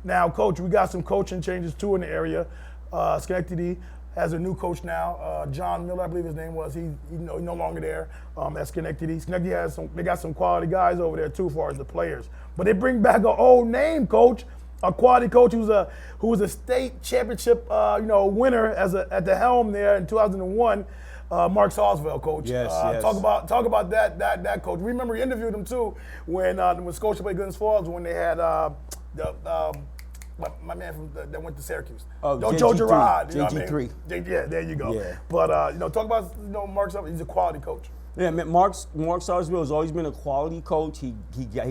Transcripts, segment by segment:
Now, Coach, we got some coaching changes too in the area. Schenectady has a new coach now, John Miller, I believe his name was. He's no longer there at Schenectady. Schenectady they got some quality guys over there too, as far as the players. But they bring back an old name, Coach, a quality coach who was a state championship, winner at the helm there in 2001. Mark Sausville, Coach. Yes. Talk about that coach. Remember, we interviewed him too when Scotia played Glens Falls when they had my man that went to Syracuse. Joe Girard. JG3. Yeah, there you go. Yeah. But talk about Mark Sausville. He's a quality coach. Yeah, Mark Sarsville has always been a quality coach. He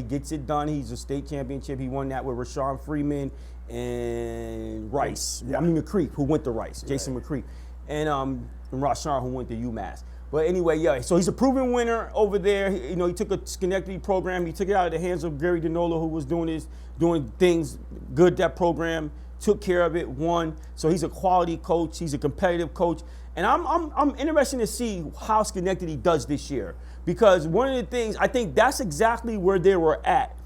gets it done. He's a state championship. He won that with Rashawn Freeman and Rice. Yeah. McCreek, who went to Rice. Jason McCreek. And Rashawn, who went to UMass. But anyway, yeah, so he's a proven winner over there. He took a Schenectady program. He took it out of the hands of Gary DeNola, who was doing things good, that program, took care of it, won. So he's a quality coach. He's a competitive coach. And I'm interested to see how Schenectady does this year, because one of the things, I think that's exactly where they were at.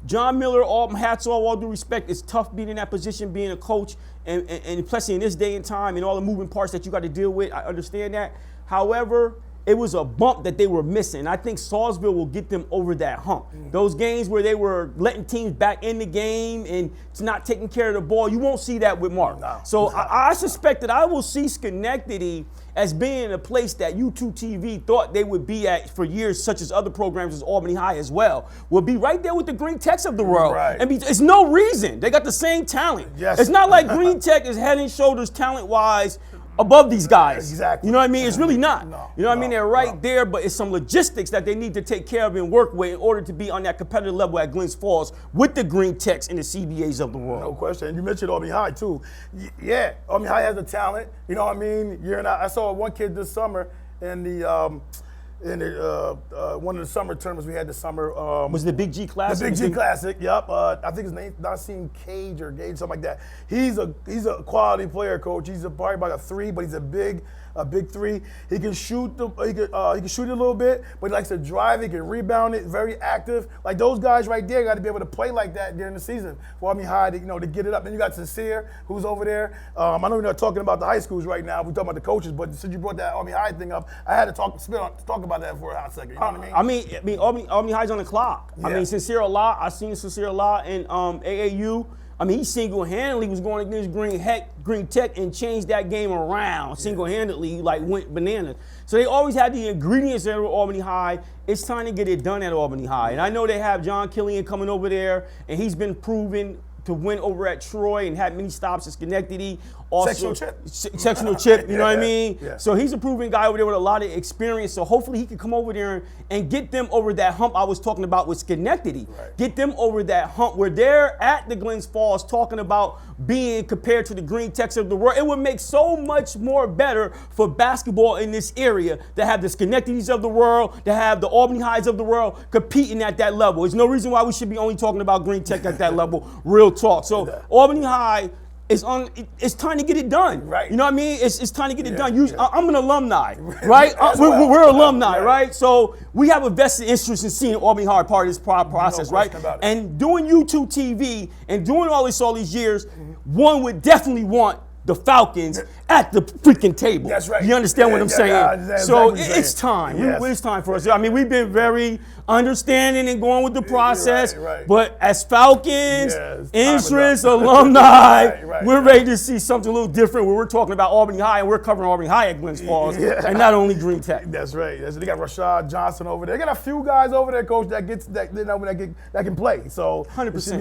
John Miller, hats off, all due respect, it's tough being in that position, being a coach, and especially in this day and time and all the moving parts that you got to deal with. I understand that. However, it was a bump that they were missing. I think Sausville will get them over that hump. Those games where they were letting teams back in the game and not taking care of the ball, you won't see that with Mark. I suspect that I will see Schenectady as being a place that YouTube TV thought they would be at for years, such as other programs as Albany High as well, will be right there with the Green Techs of the world. Right. And it's no reason. They got the same talent. Yes. It's not like Green Tech is head and shoulders talent-wise above these guys. Exactly. You know what I mean? It's really not. They're right there, but it's some logistics that they need to take care of and work with in order to be on that competitive level at Glens Falls with the Green Techs and the CBAs of the world. No question. And you mentioned Albany High too. Yeah, Albany High has the talent. You know what I mean? I saw one kid this summer in the one of the summer tournaments we had this summer. Was the Big G Classic? The Big G Classic, yep. I think his name's Nassim Cage or Gage, something like that. He's a quality player, Coach. He's probably about a 3, but he's a big 3. He can shoot he can shoot it a little bit, but he likes to drive. He can rebound it. Very active. Like those guys right there got to be able to play like that during the season for Albany High to get it up. Then you got Sincere, who's over there. I know we're not talking about the high schools right now. We're talking about the coaches, but since you brought that Albany High thing up, I had to talk about that for a hot second. You know what I mean? Albany High's on the clock. Yeah. Sincere a lot. I've seen Sincere a lot in AAU. He single-handedly was going against Green Tech and changed that game around. Single-handedly, went bananas. So they always had the ingredients there at Albany High. It's time to get it done at Albany High. And I know they have John Killian coming over there, and he's been proven to win over at Troy and had many stops at Schenectady. Also, sectional chip, you know what I mean? Yeah. So he's a proven guy over there with a lot of experience. So hopefully he can come over there and get them over that hump I was talking about with Schenectady. Right. Get them over that hump where they're at the Glens Falls talking about being compared to the Green Techs of the world. It would make so much more better for basketball in this area to have the Schenectadys of the world, to have the Albany Highs of the world competing at that level. There's no reason why we should be only talking about Green Tech at that level. Real talk. So Albany High it's time to get it done. Right. You know what I mean? It's time to get it done. Yeah. I'm an alumni, right? We're alumni, right? So we have a vested interest in seeing Albany High part of this process, right? And doing YouTube TV and doing all these years, one would definitely want the Falcons at the freaking table. That's right. You understand what I'm saying? So it's time. Yes. It's time for us. We've been very understanding and going with the process. Right. But as Falcons, interest, alumni, we're ready to see something a little different where we're talking about Albany High and we're covering Albany High at Glens Falls and not only Green Tech. That's right. They got Rashad Johnson over there. They got a few guys over there, Coach, that can play. So 100%.